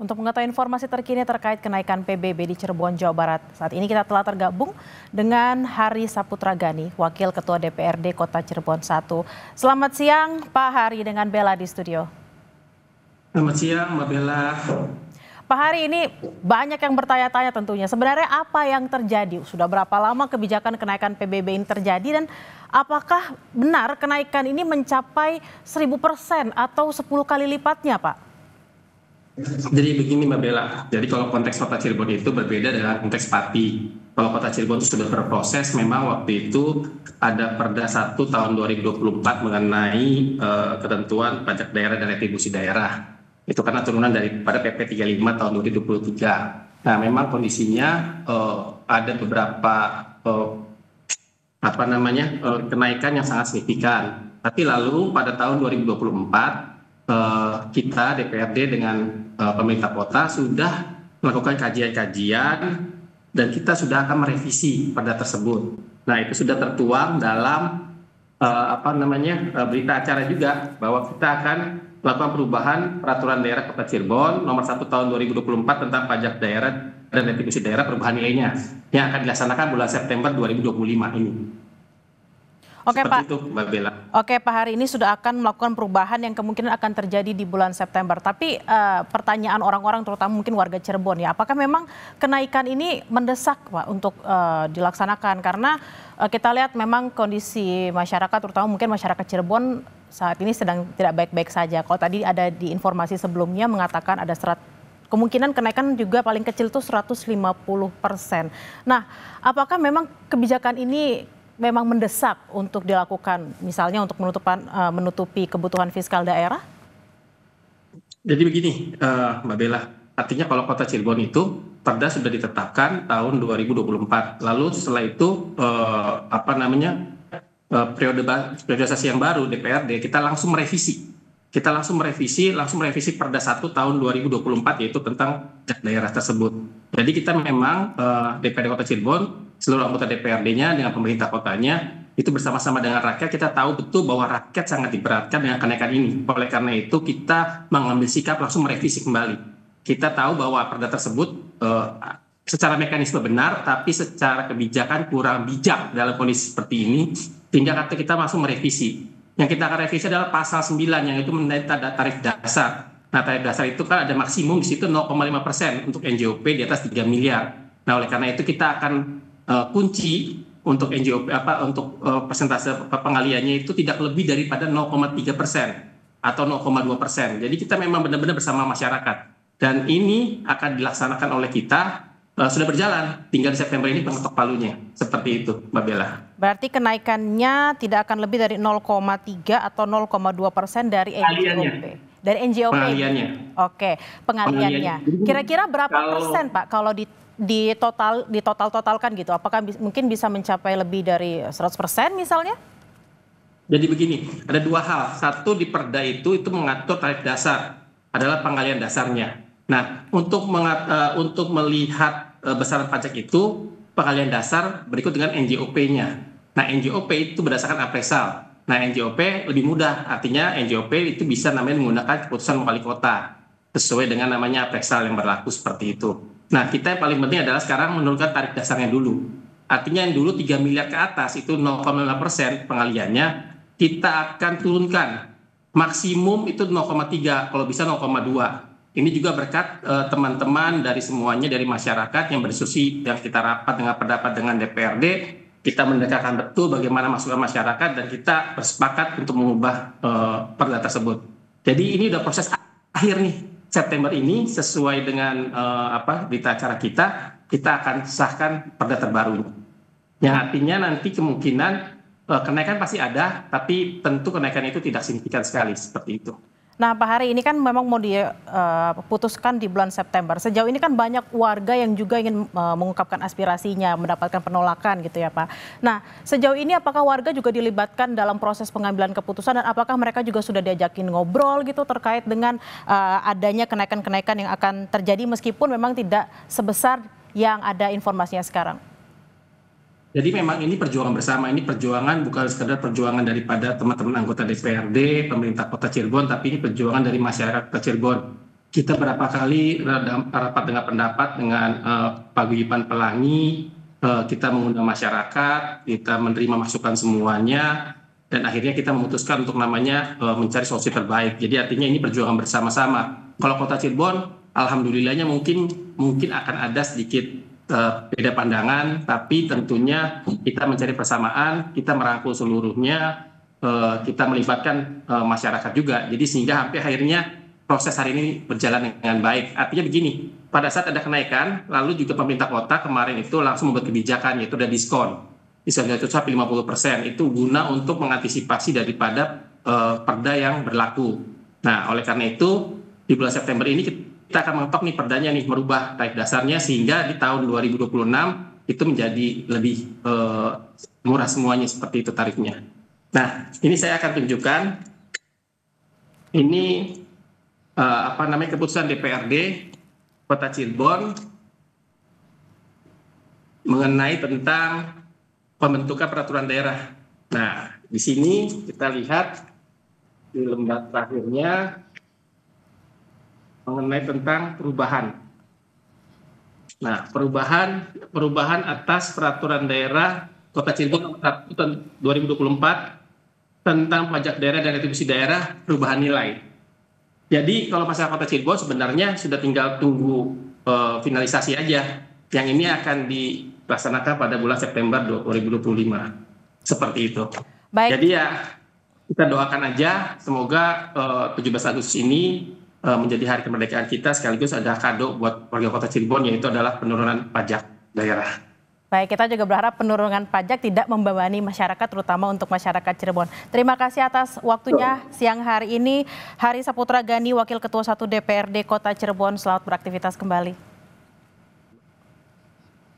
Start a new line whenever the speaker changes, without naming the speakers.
Untuk mengetahui informasi terkini terkait kenaikan PBB di Cirebon, Jawa Barat, saat ini kita telah tergabung dengan Hari Saputra Gani, Wakil Ketua DPRD Kota Cirebon 1. Selamat siang Pak Hari dengan Bella di studio.
Selamat siang Mbak Bella.
Pak Hari, ini banyak yang bertanya-tanya tentunya. Sebenarnya apa yang terjadi? Sudah berapa lama kebijakan kenaikan PBB ini terjadi dan apakah benar kenaikan ini mencapai 1000% atau 10 kali lipatnya, Pak?
Jadi begini Mbak Bella, jadi kalau konteks Kota Cirebon itu berbeda dengan konteks Pati. Kalau Kota Cirebon itu sudah berproses, memang waktu itu ada Perda 1 tahun 2024 mengenai ketentuan pajak daerah dan retribusi daerah. Itu karena turunan daripada PP 35 tahun 2023. Nah, memang kondisinya ada beberapa kenaikan yang sangat signifikan. Tapi lalu pada tahun 2024 kita DPRD dengan pemerintah kota sudah melakukan kajian-kajian dan kita sudah akan merevisi perda tersebut. Nah, itu sudah tertuang dalam berita acara juga bahwa kita akan melakukan perubahan peraturan daerah Kota Cirebon nomor 1 tahun 2024 tentang pajak daerah dan retribusi daerah perubahan nilainya yang akan dilaksanakan bulan September 2025 ini.
Oke Pak.
Itu, Mbak Bella.
Oke Pak, hari ini sudah akan melakukan perubahan yang kemungkinan akan terjadi di bulan September. Tapi pertanyaan orang-orang terutama mungkin warga Cirebon ya, apakah memang kenaikan ini mendesak Pak untuk dilaksanakan? Karena kita lihat memang kondisi masyarakat terutama mungkin masyarakat Cirebon saat ini sedang tidak baik-baik saja. Kalau tadi ada di informasi sebelumnya mengatakan ada kemungkinan kenaikan juga paling kecil itu 150%. Nah, apakah memang kebijakan ini memang mendesak untuk dilakukan, misalnya untuk menutupi kebutuhan fiskal daerah?
Jadi begini, Mbak Bella, artinya kalau Kota Cirebon itu perda sudah ditetapkan tahun 2024. Lalu setelah itu periodisasi yang baru DPRD kita langsung merevisi. Langsung merevisi perda 1 tahun 2024 yaitu tentang pajak daerah tersebut. Jadi kita memang DPRD Kota Cirebon, seluruh anggota DPRD-nya dengan pemerintah kotanya itu bersama-sama dengan rakyat, kita tahu betul bahwa rakyat sangat diberatkan dengan kenaikan ini. Oleh karena itu kita mengambil sikap langsung merevisi kembali. Kita tahu bahwa perda tersebut secara mekanisme benar, tapi secara kebijakan kurang bijak dalam kondisi seperti ini, sehingga kita langsung merevisi. Yang kita akan revisi adalah pasal 9 yang itu mengenai tarif dasar. Nah, tarif dasar itu kan ada maksimum di situ 0,5% untuk NJOP di atas 3 miliar. Nah, oleh karena itu kita akan kunci untuk NJOP untuk persentase pengaliannya itu tidak lebih daripada 0,3% atau 0,2%. Jadi kita memang benar-benar bersama masyarakat. Dan ini akan dilaksanakan oleh kita sudah berjalan, tinggal di September ini pengetok palunya. Seperti itu, Mbak Bella.
Berarti kenaikannya tidak akan lebih dari 0,3 atau 0,2% dari NJOP. Dari NJOP.
Pengaliannya.
Oke, pengaliannya. Kira-kira berapa persen Pak kalau totalkan gitu? Apakah mungkin bisa mencapai lebih dari 100% misalnya?
Jadi begini, ada dua hal. Satu, di perda itu mengatur tarif dasar, adalah pengalian dasarnya. Nah, untuk melihat besaran pajak itu, pengalian dasar berikut dengan NJOP-nya. Nah, NJOP itu berdasarkan appraisal. Nah, NJOP lebih mudah, artinya NJOP itu bisa namanya menggunakan keputusan wali kota, sesuai dengan namanya appraisal yang berlaku seperti itu. Nah, kita yang paling penting adalah sekarang menurunkan tarif dasarnya dulu. Artinya yang dulu 3 miliar ke atas itu 0,5% pengaliannya, kita akan turunkan. Maksimum itu 0,3, kalau bisa 0,2. Ini juga berkat teman-teman dari semuanya, dari masyarakat yang berdiskusi, yang kita rapat dengan pendapat dengan DPRD, kita mendengarkan betul bagaimana masukan masyarakat dan kita bersepakat untuk mengubah perda tersebut. Jadi ini udah proses akhir nih, September ini sesuai dengan berita acara kita akan sahkan perda terbaru. Yang artinya nanti kemungkinan kenaikan pasti ada, tapi tentu kenaikan itu tidak signifikan sekali seperti itu.
Nah Pak Hari, ini kan memang mau diputuskan di bulan September. Sejauh ini kan banyak warga yang juga ingin mengungkapkan aspirasinya, mendapatkan penolakan gitu ya Pak. Nah sejauh ini apakah warga juga dilibatkan dalam proses pengambilan keputusan dan apakah mereka juga sudah diajakin ngobrol gitu terkait dengan adanya kenaikan-kenaikan yang akan terjadi meskipun memang tidak sebesar yang ada informasinya sekarang?
Jadi memang ini perjuangan bersama, ini perjuangan bukan sekedar perjuangan daripada teman-teman anggota DPRD, pemerintah Kota Cirebon, tapi ini perjuangan dari masyarakat Kota Cirebon. kita berapa kali rapat dengan pendapat dengan Paguyuban Pelangi, kita mengundang masyarakat, kita menerima masukan semuanya, dan akhirnya kita memutuskan untuk namanya mencari solusi terbaik. Jadi artinya ini perjuangan bersama-sama. Kalau Kota Cirebon, alhamdulillahnya mungkin akan ada sedikit beda pandangan, tapi tentunya kita mencari persamaan, kita merangkul seluruhnya, kita melibatkan masyarakat juga. Jadi sehingga sampai akhirnya proses hari ini berjalan dengan baik. Artinya begini, pada saat ada kenaikan, lalu juga pemerintah kota kemarin itu langsung membuat kebijakan, yaitu ada diskon. Diskon itu sampai 50%, itu guna untuk mengantisipasi daripada perda yang berlaku. Nah, oleh karena itu, di bulan September ini kita akan mengetok nih perdanya nih, merubah tarif dasarnya, sehingga di tahun 2026 itu menjadi lebih murah semuanya, seperti itu tarifnya. Nah, ini saya akan tunjukkan, ini keputusan DPRD Kota Cirebon mengenai tentang pembentukan peraturan daerah. Nah, di sini kita lihat di lembar terakhirnya mengenai tentang perubahan. Nah, perubahan atas peraturan daerah Kota Cirebon nomor 1 tahun 2024 tentang pajak daerah dan retribusi daerah perubahan nilai. Jadi kalau masalah Kota Cirebon sebenarnya sudah tinggal tunggu finalisasi aja. Yang ini akan dilaksanakan pada bulan September 2025. Seperti itu.
Baik.
Jadi ya kita doakan aja semoga 17 Agustus ini menjadi hari kemerdekaan kita, sekaligus ada kado buat warga Kota Cirebon, yaitu adalah penurunan pajak daerah.
Baik, kita juga berharap penurunan pajak tidak membebani masyarakat, terutama untuk masyarakat Cirebon. Terima kasih atas waktunya siang hari ini. Hari Saputra Gani, Wakil Ketua 1 DPRD Kota Cirebon, selamat beraktivitas kembali.